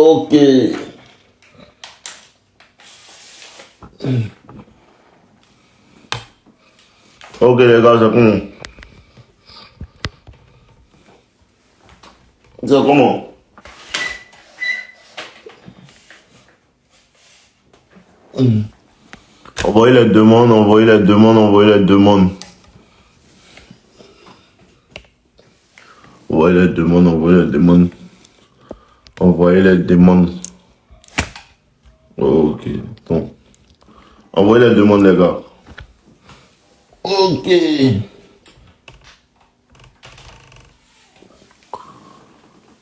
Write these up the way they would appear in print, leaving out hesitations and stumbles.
Ok. Ok les gars, c'est comment? C'est comment? Envoyez les demandes, envoyez les demandes, envoyez les demandes. Envoyez les demandes, envoyez les demandes. Envoyez les demandes. Ok, bon. Envoyez les demandes les gars. Ok.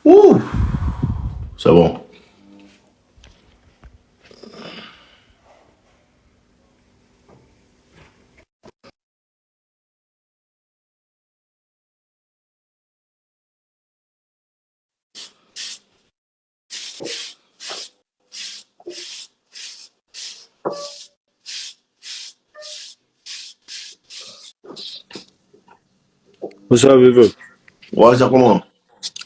Ouh. C'est bon. Bonsoir, bébé. Ouais, c'est comment?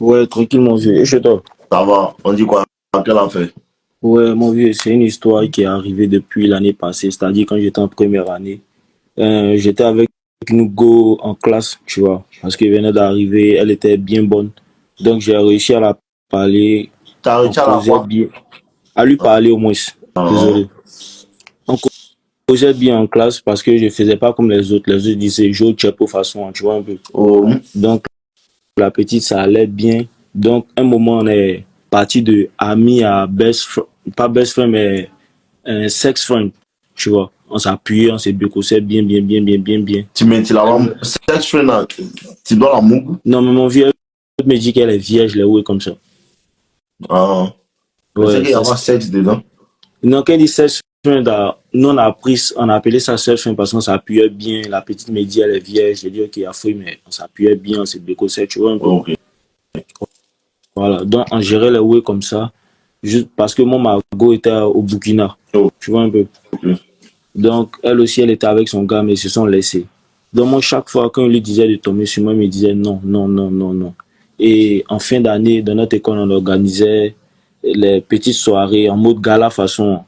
Ouais, tranquille, mon vieux. Et chez toi? Ça va? On dit quoi? Quelle affaire? Ouais, mon vieux, c'est une histoire qui est arrivée depuis l'année passée, c'est-à-dire quand j'étais en première année. J'étais avec Nugo en classe, tu vois, parce qu'elle venait d'arriver, elle était bien bonne. Donc, j'ai réussi à la parler, T'as on réussi à la causait quoi? bien, à lui parler au moins. Ah, Désolé. On causait bien en classe parce que je faisais pas comme les autres. Les autres disaient, je tu es pour façon, tu vois un peu. oh. Donc, la petite, ça allait bien. Donc, un moment, on est parti de ami à pas best friend, mais un sex friend, tu vois. On s'appuyait, on s'est bécossé bien, bien, bien, bien, bien, bien. Tu la Elle rends. me- Sex friend, là, tu dois la mou. Non, mais mon vieux elle me dit qu'elle est vierge, les ouais, comme ça. Ah. Mais c'est Ouais, qu'il y a c'est pas ça. sexe dedans. Donc, quand il dit sex friend, nous, on a appelé ça sex friend parce qu'on s'appuyait bien. La petite me dit, elle est vierge. J'ai dit, ok, il y a fouille, mais on s'appuyait bien, on s'est bécossé, tu vois, un peu. Ok. Voilà. Donc, on gérait les ouais comme ça. Juste parce que mon Margot était au Burkina. Ok. Tu vois un peu. Donc, elle aussi, elle était avec son gars, mais ils se sont laissés. Donc, moi, chaque fois, quand il lui disait de tomber sur moi, il me disait non, non, non, non, non. Et en fin d'année, dans notre école, on organisait les petites soirées en mode gala façon.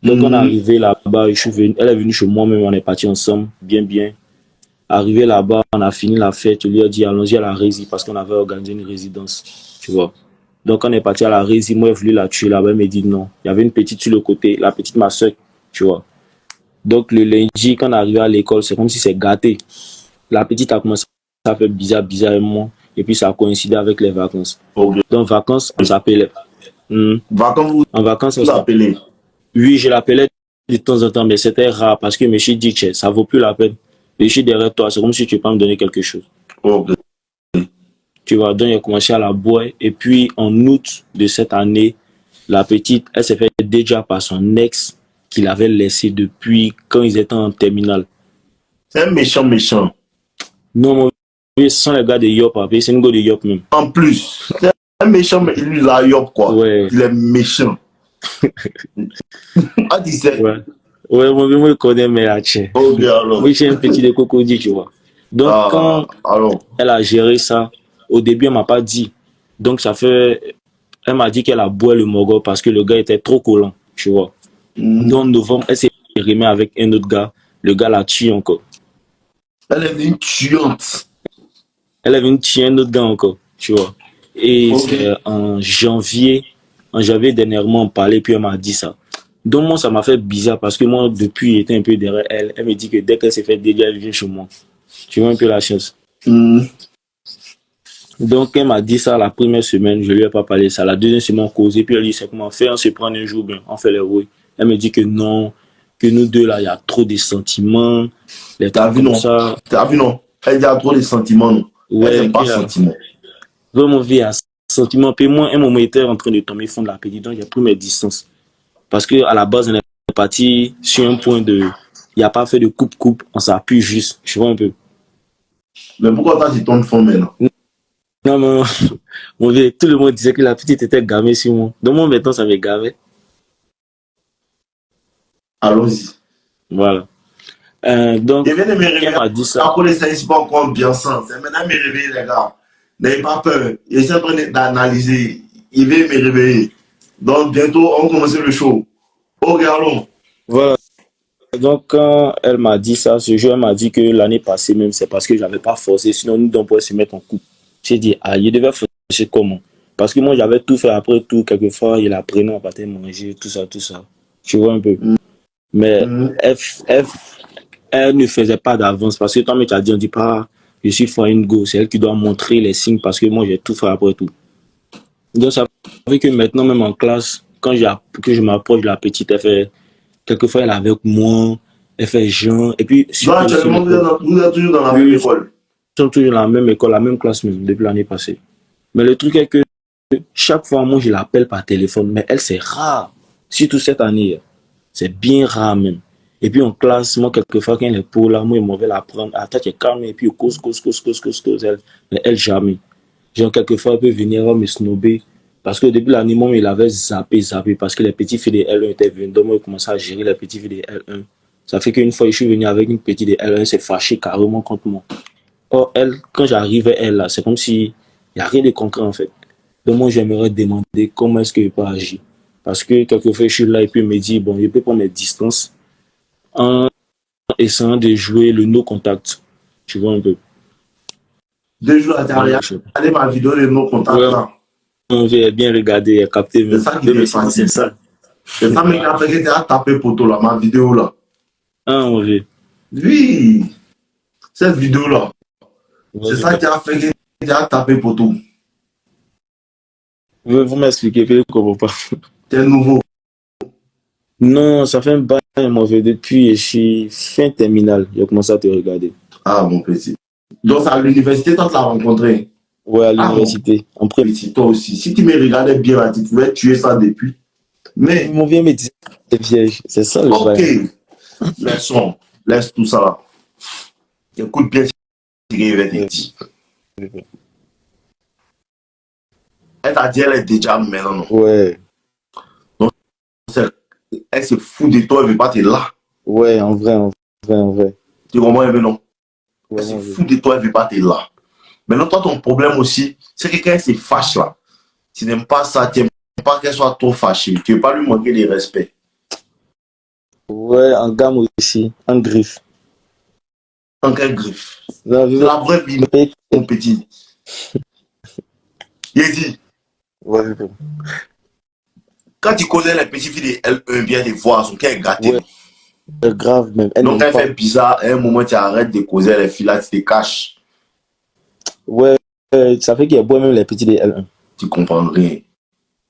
Donc, on est Mhm. arrivé là-bas, elle est venue chez moi, même on est parti ensemble, bien, bien. Arrivé là-bas, on a fini la fête, je lui ai dit, allons-y à la rési, parce qu'on avait organisé une résidence, tu vois. Donc, on est parti à la rési, moi, j'ai voulu la tuer là-bas, elle m'a dit non. Il y avait une petite sur le côté, la petite, ma soeur, tu vois. Donc, le lundi, quand on est arrivé à l'école, c'est comme si c'est gâté. La petite a commencé à faire bizarre, bizarrement. Et puis, ça a coïncidé avec les vacances. Ok. Donc, vacances, on s'appelait. Quand vous En vacances, on vous s'appelait. appelez. Oui, je l'appelais de temps en temps, mais c'était rare parce que monsieur dit que ça vaut plus la peine. Je suis derrière toi, c'est comme si tu peux pas me donner quelque chose. Ok. Tu vois, donc, il a commencé à la boire. Et puis, en août de cette année, la petite, elle s'est fait déjà par son ex qu'il avait laissé depuis quand ils étaient en terminale. C'est un méchant, méchant. Non, mon vieux, ce sont les gars de Yop, après, c'est une gars de Yop même. En plus, c'est un méchant, mais il la yop, quoi. Ouais, Il est méchant. Ah, tu sais. ouais. Ouais, moi, je connais mes hachés. Ok, alors. Moi, j'ai un petit de cocody, tu vois. Donc, Ah, quand alors. elle a géré ça, au début, elle m'a pas dit. Donc, elle m'a dit qu'elle a boit le mogo parce que le gars était trop collant, tu vois. Donc, en Mhm. novembre, elle s'est remise avec un autre gars. Le gars l'a tué encore. Elle est une tuante. Elle est venue tuer un autre gars encore, tu vois. Et Ok. c'est en janvier dernièrement, on parlait, puis elle m'a dit ça. Donc, moi, ça m'a fait bizarre parce que moi, depuis, j'étais un peu derrière elle. Elle me dit que dès qu'elle s'est fait dédier, elle vient chez moi. Tu vois un peu la chose. Mhm. Donc, elle m'a dit ça la première semaine, je lui ai pas parlé ça. La deuxième semaine, on causait, puis elle dit, c'est comment faire, on se prend un jour, bien, on fait les roues. Elle me dit que non, que nous deux, là, il y a trop de sentiments, les T'as trucs vu, comme non? ça. T'as vu, non? Elle a trop de sentiments, non? Elle Ouais, n'aime pas qu'il y a sentiments. vraiment vie à sentiment. Puis moi, un moment, était en train de tomber fond de la pédie, donc j'ai pris mes distances. Parce que à la base, on est parti sur un point de, il n'y a pas fait de coupe-coupe, on s'appuie juste, tu vois un peu. Mais pourquoi toi, tu tombes fond maintenant? Non, non, mon vieux, tout le monde disait que la petite était gamée sur moi. Donc moi, maintenant, ça m'est gavé. Allons-y. Voilà. Je Donc, viens de me elle réveiller. m'a dit ça. La police, c'est pas encore bien sens. C'est maintenant me réveiller, les gars. N'ayez pas peur. J'essaie d'analyser. Il veut me réveiller. Donc, bientôt, on va commencer le show. Ok, allons. Voilà. Donc, quand elle m'a dit ça, ce jour, elle m'a dit que l'année passée, même, c'est parce que je n'avais pas forcé. Sinon, nous, on pourrait se mettre en couple. J'ai dit, ah, il devait forcer comment? Parce que moi, j'avais tout fait après tout. Quelquefois, il apprenait à partir manger, tout ça, tout ça. Tu vois un peu. Mais Mhm. elle ne faisait pas d'avance. Parce que toi, tu as dit, on dit pas, je suis for une go. C'est elle qui doit montrer les signes parce que moi, j'ai tout fait après tout. Donc, ça fait que maintenant, même en classe, que je m'approche de la petite, elle fait, quelquefois, elle est avec moi, elle fait genre, et puis, Donc, surtout sur actuellement, l'école. vous êtes toujours dans la même Oui, école. nous sommes toujours dans la même école, la même classe même, depuis l'année passée. Mais le truc est que chaque fois, moi, je l'appelle par téléphone, mais elle, c'est rare. Surtout cette année, c'est bien rare même. Et puis en classe, moi, quelquefois, quand elle est pour là, moi, je vais la prendre. Ah, toi, tu es calme, et puis, cause, elle. Mais elle, jamais. Genre, quelquefois, elle peut venir me snober. Parce que depuis l'année, moi, il avait zappé. Parce que les petits filles de L1 étaient venus. Donc, moi, il commençait à gérer les petits filles de L1. Ça fait qu'une fois, je suis venu avec une petite de L1, elle s'est fâchée carrément contre moi. Or, elle, quand j'arrivais, elle, là, c'est comme si il n'y a rien de concret, en fait. Donc, moi, j'aimerais demander comment est-ce que je peux agir. Parce que quelquefois, je suis là et puis il me dit, bon, je peux prendre mes distances en essayant de jouer le no contact. Tu vois un peu. 2 jours à Voilà, regardé ma vidéo de nos contacts ouais, là. j'ai bien regardé et capté C'est même. ça qui Je me t'est suis dit, c'est fatigué. ça. C'est ça même qui a fait que tu as tapé poteau là, ma vidéo là. Ah, on veut. Oui, cette vidéo là. C'est Vas-y, ça qui a fait que tu as tapé poteau. vous m'expliquez, que je ne comprends pas. T'es nouveau. Non, ça fait un bail, mauvais. Depuis, je suis fin terminale. J'ai commencé à te regarder. Ah, mon petit. Donc, c'est à l'université, toi, tu l'as rencontré. Ouais, à Ah, mon l'université. En pré. petit, toi aussi. Si tu me regardais bien là, tu pouvais tuer ça depuis. Mais, Mon vieux me dit, c'est vierge. C'est ça le ok, bail. laissons. Laisse tout ça là. Écoute bien ce qu'il va te Ouais. dire. Elle t'a dit, elle est déjà maintenant, non. Ouais, Donc, elle se fout de toi, elle veut pas te là. ouais, en vrai, en vrai, en vrai. Tu comprends, elle veut non. Ouais, Elle se mon vieux. fout de toi, elle veut pas te là. Maintenant, toi, ton problème aussi, c'est que quand elle se fâche là, tu n'aimes pas ça, tu n'aimes pas qu'elle soit trop fâchée. Tu ne veux pas lui manquer de respect. Ouais, en gamme aussi, en griffe. En quelle griffe? La C'est la vraie vie, vie, mon petit. Il dit, ouais, quand tu connais les petites filles de L1, bien les voir, son cœur est gâté. ouais, grave même. Elle Donc, n'aime quand elle pas. fait bizarre, à un moment, tu arrêtes de causer les filles là, tu te caches. Ouais, ça fait qu'il y a beau même les petits des L1. Tu comprends rien.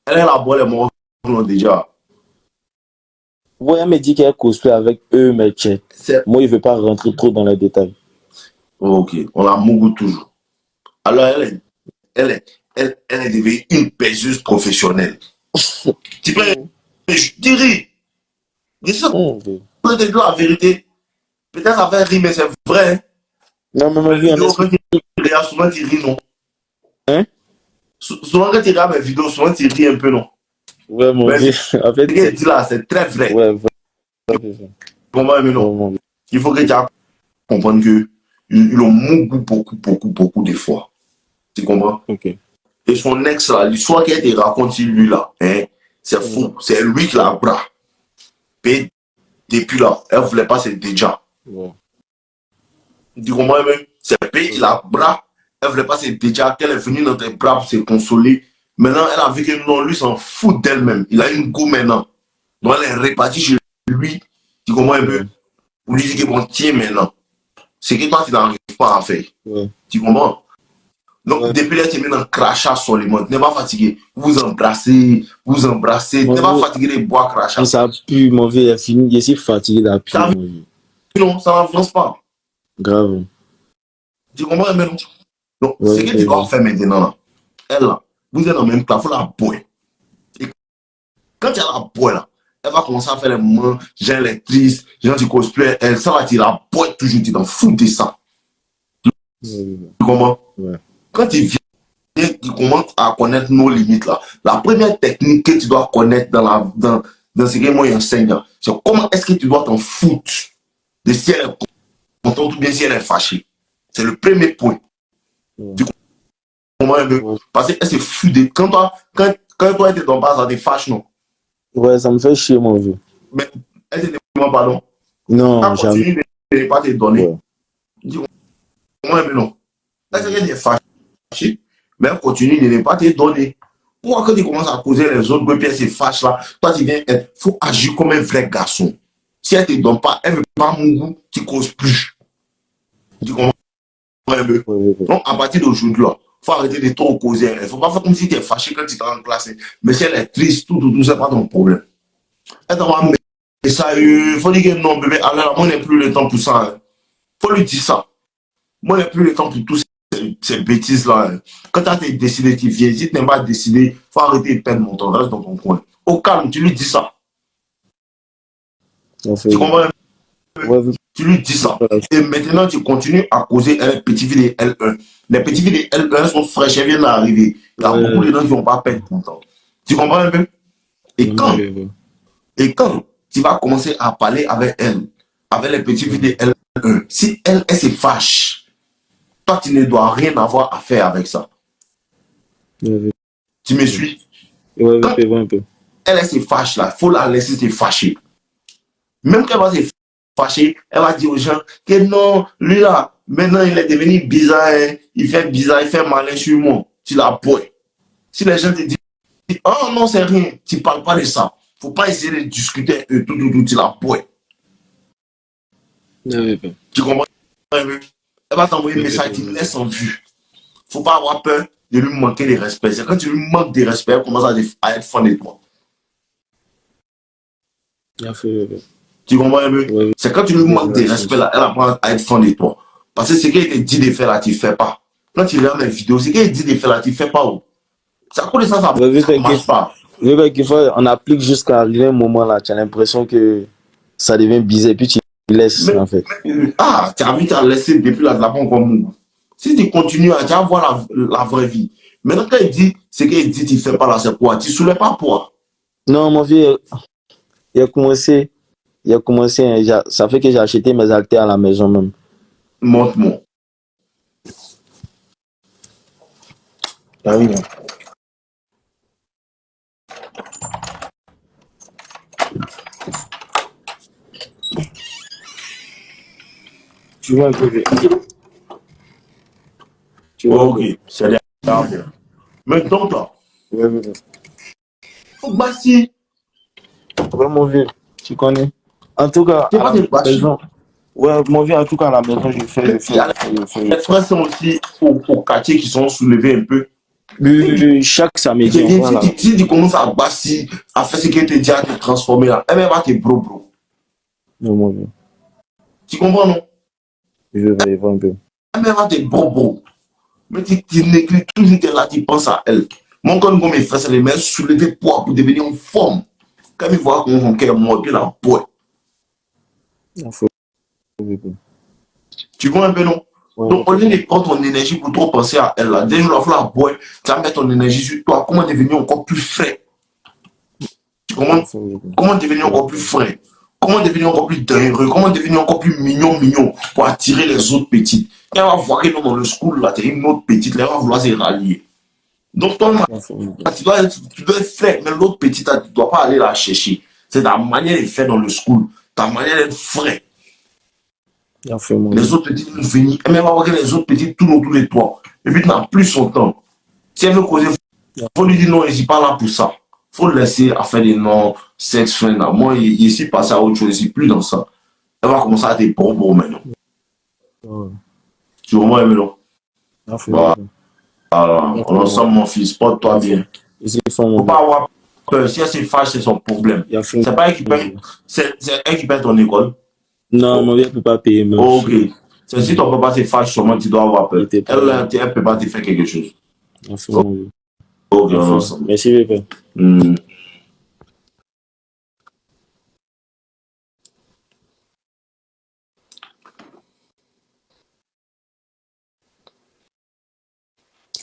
Elle est la bonne, les morts déjà. Ouais, elle me dit qu'elle cosplay avec eux, mais tchè. Moi, il veut pas rentrer trop dans les détails. Ok, on la mougoute toujours. Alors, elle est devenue une baiseuse professionnelle. Tu peux, tu ris. Mais ça, Okay. peut te dire la vérité. Peut-être ça fait rire, mais c'est vrai. Hein. Non, mais ma Mes vie en vidéos, quand explique. tu regardes, souvent tu ris, non. Hein? Souvent quand tu regardes mes vidéos, souvent tu ris un peu, non. Ouais, mon Mais vieux. En ce fait, qu'elle dit là, c'est très vrai. ouais, c'est ça. Comment, mais Ouais, non. mon vieux. Il faut que tu comprennes que ils ont beaucoup de fois. Tu comprends? Ok. Et son ex là, l'histoire qu'elle te raconte sur lui là, hein, c'est fou. C'est lui qui l'a bras. Et depuis là, elle ne voulait pas se déjà. Ouais. Tu comprends même? C'est lui qui l'a bras. Elle ne voulait pas se déjà. Qu'elle est venue dans tes bras pour se consoler. Maintenant, elle a vu que non, lui s'en fout d'elle-même. Il a une go maintenant. Donc elle est répartie chez lui. Tu comprends un peu? Ouais. Pour lui dire que bon, tiens maintenant. C'est que toi, tu n'arrives pas à faire. Ouais. Tu comprends? Donc, Ouais. depuis là, tu es maintenant crachat sur les mondes. Tu n'es pas fatigué. Vous embrassez. Tu Mon n'es pas vieux, fatigué de boire crachat. ça pue, mon vieux, il est fini. Je suis fatigué d'appuyer, Ça, mon vieux. non, ça n'avance pas. Grave. Tu comprends maintenant? Donc, ce Ouais, que tu ouais, dois ouais. faire maintenant, là, elle, là, vous êtes dans le même place, il faut la boire. Et quand tu as la boire, là, elle va commencer à faire les mains, genre les tristes, genre du cosplay, elle, ça va, tu la boire toujours, tu t'en fous de ça. Ouais, Tu comprends? ouais. Quand tu viens, tu commences à connaître nos limites, là. La première technique que tu dois connaître dans ce que moi j'enseigne, là, c'est comment est-ce que tu dois t'en foutre de si elle est contente ou bien si elle est fâchée. C'est le premier point. Ouais. Tu comprends un peu? Ouais. Parce qu'elle se fout de. Quand Quand toi, elle te donne pas, ça te fâche, non? Ouais, ça me fait chier, mon vieux. Mais elle te demande pardon. Non, Quand jamais. continue de ne pas te donner, Ouais. dis moi, mais non. Elle se est fâchée, mais elle continue de ne pas te donner. Pourquoi quand tu commences à causer les autres, puis elle se fâche là, toi tu viens, il faut agir comme un vrai garçon. Si elle ne te donne pas, elle ne veut pas mon goût, tu causes plus. Tu comprends un peu? Ouais, ouais, ouais. Donc, à partir d'aujourd'hui, il faut arrêter de trop causer. Il ne faut pas faire comme si tu es fâché quand tu es en classe. Mais si elle est triste, tout, c'est pas ton problème. Elle t'envoie un message, il faut dire que non, bébé, alors moi, je n'ai plus le temps pour ça. Il faut lui dire ça. Moi, je n'ai plus le temps pour toutes ces bêtises-là. Quand tu as décidé, tu viens. Si tu n'es pas décidé, il faut arrêter de perdre mon temps. Reste dans ton coin. Au calme, tu lui dis ça. Tu comprends? Ouais, ouais. Tu lui dis ça. Et maintenant, tu continues à causer un petit vie de L1. Les petits vies de L1 sont fraîches, elles viennent d'arriver. Il y a beaucoup de gens qui ne vont pas perdre ton temps. Tu comprends un peu? Et quand tu vas commencer à parler avec elle, avec les petits vies de L1, si elle se fâche, toi, tu ne dois rien avoir à faire avec ça. Tu me suis? Ouais, Quand ouais, un peu. elle se fâche là, il faut la laisser se fâcher. Même qu'elle va se fâcher, elle va dire aux gens que non, lui là, maintenant il est devenu bizarre, hein, il fait malin sur moi. Tu la bois. Si les gens te disent, oh non, c'est rien, tu ne parles pas de ça. Il ne faut pas essayer de discuter tout, tu la bois. Tu comprends? Elle va t'envoyer un message, tu laisses en vue. Il ne faut pas avoir peur de lui manquer de respect. C'est quand tu lui manques de respect, elle commence à être fan de toi. Tu comprends un peu? Ouais. C'est quand tu lui manques de respect, là, elle apprend à être fan de toi. Parce que ce qu'elle te dit de faire là, tu ne fais pas. Quand tu regardes mes vidéos, ce qu'elle dit de faire là, tu ne fais pas. C'est à cause de ça, ça ne marche pas. On applique jusqu'à arriver un moment là, tu as l'impression que ça devient bizarre, et puis tu laisses en fait. Tu as vu, tu as laissé depuis la lapin comme nous. Si tu continues, tu vas voir la vraie vie. Maintenant, quand il dit ce qu'il dit, tu ne fais pas là, c'est quoi? Tu ne soulèves pas quoi? Non, mon vieux, il a commencé, hein, ça fait que j'ai acheté mes haltères à la maison même. Montre-moi. Ah oui. Tu vois un peu. Tu vois, Ok, c'est bien. Maintenant, là, ouais. faut bâtir. Ouais, mon vieux, tu connais. En tout cas, C'est à pas la de bâtir. maison. Ouais, mon vieux, en tout cas, à la maison, je fais. Il y a les frères sont aussi au quartier qui sont soulevés un peu. Chaque samedi, voilà. Si tu commences à bâtir, à faire ce qu'elle te dit, à te transformer là, elle va te bro. Non, mon vieux. Tu comprends, non? Je vais voir un peu. Elle va te bro. Mais tu n'écris toujours que là, tu penses à elle. Mon comme mes frères, c'est les mêmes soulevés poids pour devenir en forme. Quand ils voient qu'on est mort, puis là, poids. Tu vois un peu, non? Ouais, Donc, au lieu de prendre ton énergie pour trop penser à elle, là, dès que tu la boire, tu vas mettre ton énergie sur toi. Comment devenir encore plus frais? Tu comprends? Comment devenir encore plus frais? Comment devenir encore plus dangereux? Comment devenir encore plus mignon pour attirer les autres petites? Quand elle va voir que nous, dans le school, là, tu es une autre petite, là, elle va vouloir se rallier. Donc, toi, tu dois être frais, mais l'autre petite, tu ne dois pas aller la chercher. C'est ta manière de faire dans le school, ta manière d'être frais. Les autres petites vont venir, et même voir que les autres petites tournent autour de toi. Et puis tu n'as plus son temps. Si elle veut causer, il faut lui dire non, je ne suis pas là pour ça. Il faut le laisser à faire des noms, sex friend. Moi, je suis passé à autre chose, je ne suis plus dans ça. Elle va commencer à être bonbons maintenant. Tu comprends maintenant? Voilà. On est ensemble, mon fils, porte-toi bien. Il ne faut pas avoir peur. Si elle se fâche, c'est son problème. C'est pas elle qui paye, c'est elle qui paye ton école. Non, mon vieux ne peut pas payer. Même. Ok. C'est si ton papa se fâche, seulement tu dois avoir peur. Elle ne peut pas te faire quelque chose. Ok, on est ensemble. Merci, papa.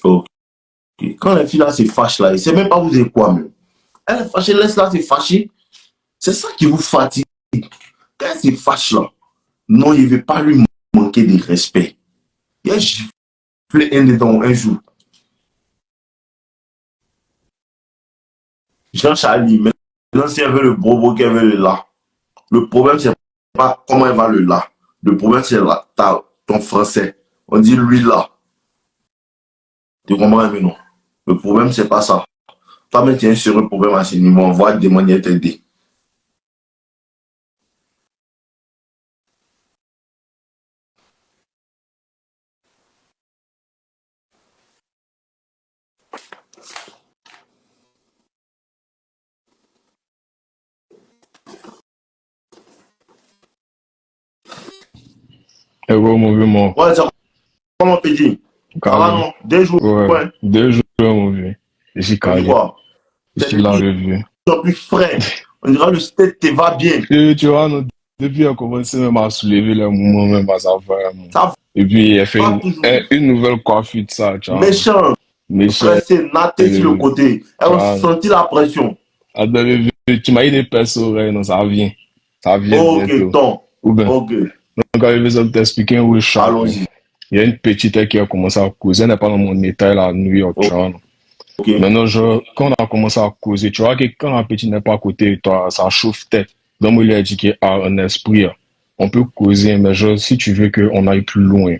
Ok. Quand les filles là se fâchent là, ils ne savent même pas vous êtes quoi même. Elle est fâchée, laisse-la se fâcher. C'est ça qui vous fatigue. Quand elle se fâche là, non, il ne veut pas lui manquer de respect. Il a giflé un dedans un jour. Jean-Charlie, maintenant, si elle veut le bobo, qu'elle veut le là. Le problème, c'est pas comment elle va le là. Le problème, c'est là, ton français. On dit lui là. Tu comprends, mais non. Le problème, c'est pas ça. Toi-même, tu as un sérieux problème à ce niveau. On va demander t'aider. Et ouais, mon vieux, mon. Ouais, ça, comment on peut dire? Ça va, Calme. non? 2 jours, Ouais. ouais. 2 jours, mon vieux. Je suis On dit calé. quoi? Je C'est suis de là, plus le vieux. en plus frais. On dirait le steak te va bien. Et tu vois, depuis, elle a commencé même à soulever les mouvements, même à savoir. Ça Et puis, elle fait va toujours. une nouvelle coiffure de ça, tu vois. Méchant, Méchant, pressé, naté sur le côté. tu Elles ont vois. senti la pression. Ah, ben, le vieux, tu m'as dit des perces oreilles, non, ça vient. Ça vient Ok, bientôt. ton. Ou bien, Ok, donc, quand je vais t'expliquer où je suis. allons-y. Il y a une petite qui a commencé à causer, elle n'est pas dans mon état, elle est à New York, tu vois. Ok, Maintenant, quand on a commencé à causer, tu vois que quand la petite n'est pas à côté de toi, ça chauffe tête. Donc, il a dit qu'il y a un esprit. On peut causer, mais si tu veux qu'on aille plus loin,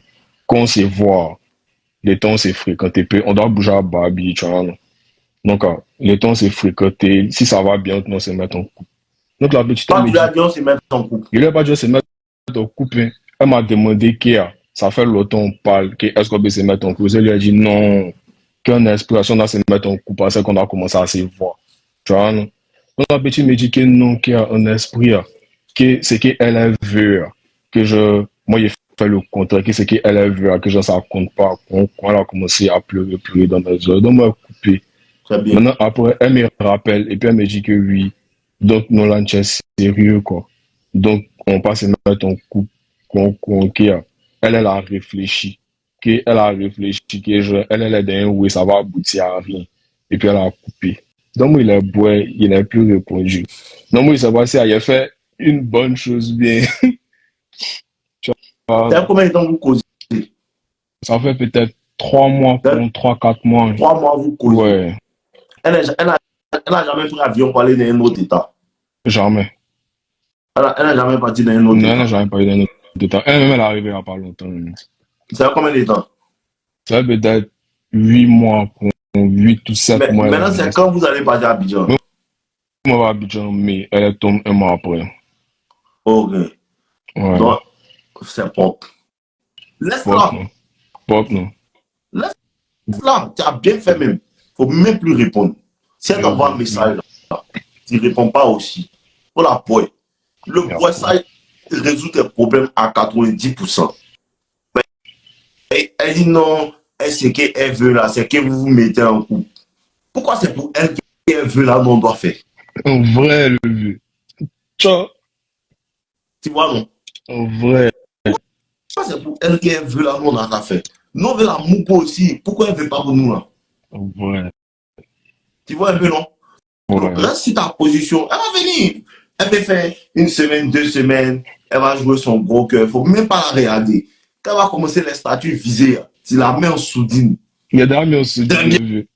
qu'on se voit, les temps c'est fréquenté, on doit bouger à Barbie, tu vois. Donc, les temps c'est fréquenté, si ça va bien, on se met en couple. Donc, la petite, elle toi, me tu dit, l'as dit, on se met en couple. il n'a pas dit se mettre en couple. Hein. Elle m'a demandé ça fait longtemps qu'on parle, est-ce qu'on peut se mettre en couple. Elle lui a dit non, qu'une inspiration doit se mettre en couple parce qu'on a commencé à se voir. Tu vois, non? Donc la petite me dit que non, qu'il y a un esprit, que c'est qu'elle veut, moi j'ai fait le contraire, que c'est qu'elle veut, que ça compte pas, quand elle a commencé à pleurer dans mes yeux. Donc moi, coupé. Très bien. Maintenant, après, elle me rappelle et puis elle me dit que oui. Donc, nous, là, c'est sérieux, quoi. Donc, on passe à mettre en couple, elle a réfléchi. Elle a réfléchi, elle est dans où ça va aboutir à rien. Et puis, elle a coupé. Donc, moi, il a boit, il n'a plus répondu. Donc, moi, ça va, il a fait une bonne chose bien. Tu vois, C'est combien de temps vous causez? ça fait peut-être 3 mois, 3-4 mois. 3 mois, vous causez. Ouais, Elle n'a jamais pris l'avion pour aller dans un autre état. jamais. Elle n'a jamais parti dans un autre Non, elle n'a état. jamais pas eu d'un autre temps. Elle-même, elle est arrivée il n'y a pas longtemps. Ça fait combien de temps? Ça fait peut-être 8 mois, 8 ou 7 Mais mois. maintenant, c'est quand vous allez partir à Abidjan? Moi, à Abidjan, mais elle tombe un mois après. Ok. Ouais. Donc, c'est propre. Laisse-la. Pop, non. Laisse-la. Tu as bien fait même. Il ne faut même plus répondre. Si elle t'envoie un message, là, tu ne réponds pas aussi. Pour la poêle. Le poêle, ça résout tes problèmes à 90%. Mais elle dit non, elle sait qu'elle veut là, c'est que vous vous mettez en couple. Pourquoi c'est pour elle qu'elle veut là, non, on doit faire? En vrai, le vieux. Ciao. Tu vois, non? En vrai. Pourquoi c'est pour elle qu'elle veut là, non, on a qu'à faire? Nous, on veut la mouko aussi. Pourquoi elle ne veut pas pour nous là? En vrai. Tu vois un peu, non? Ouais. Reste sur ta position. Elle va venir. Elle peut faire 1 semaine, 2 semaines. Elle va jouer son gros cœur. Il ne faut même pas la regarder. Quand elle va commencer les statuts visés, tu la mets en soudine. Il y a des on se dit, le vieux.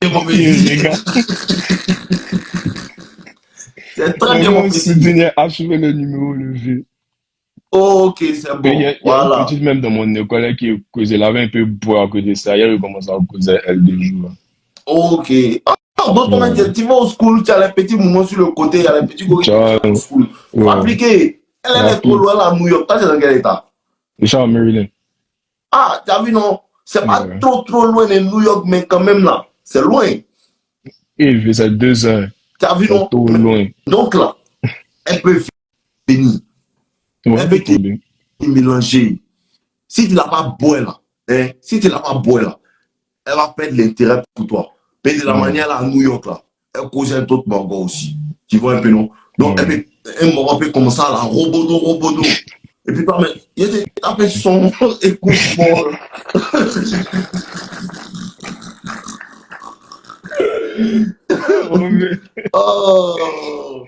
C'est très bien, mon On se petit. dit, il a achevé le numéro, le vieux. Ok, c'est bon. Il y a Voilà. une petite même dans mon école qui causait, elle avait un peu boire à côté de ça. Hier, il commence à causer elle 2 jours. Ok. Ah, donc, on a dit, tu vas au school, tu as les petits mouvements sur le côté, il y a les petits gorilles au school. Il faut appliquer. Elle est trop loin là, à New York. Toi, c'est dans quel état? Je suis à Maryland. Ah, tu as vu, non? C'est pas trop loin de New York, mais quand même là, c'est loin. Il faisait 2 heures. Tu as vu, non? Trop loin. Donc là, elle peut venir. Elle peut te mélanger. Si tu ne l'as pas boire là, hein, si tu ne l'as pas boire là, elle va perdre l'intérêt pour toi. Mais de la manière là, à New York là, elle cause un autre mango aussi. Tu vois un peu, non? Donc, un moment peut commencer à la robodo. Et puis, il y a des son, écoute-moi. Oh.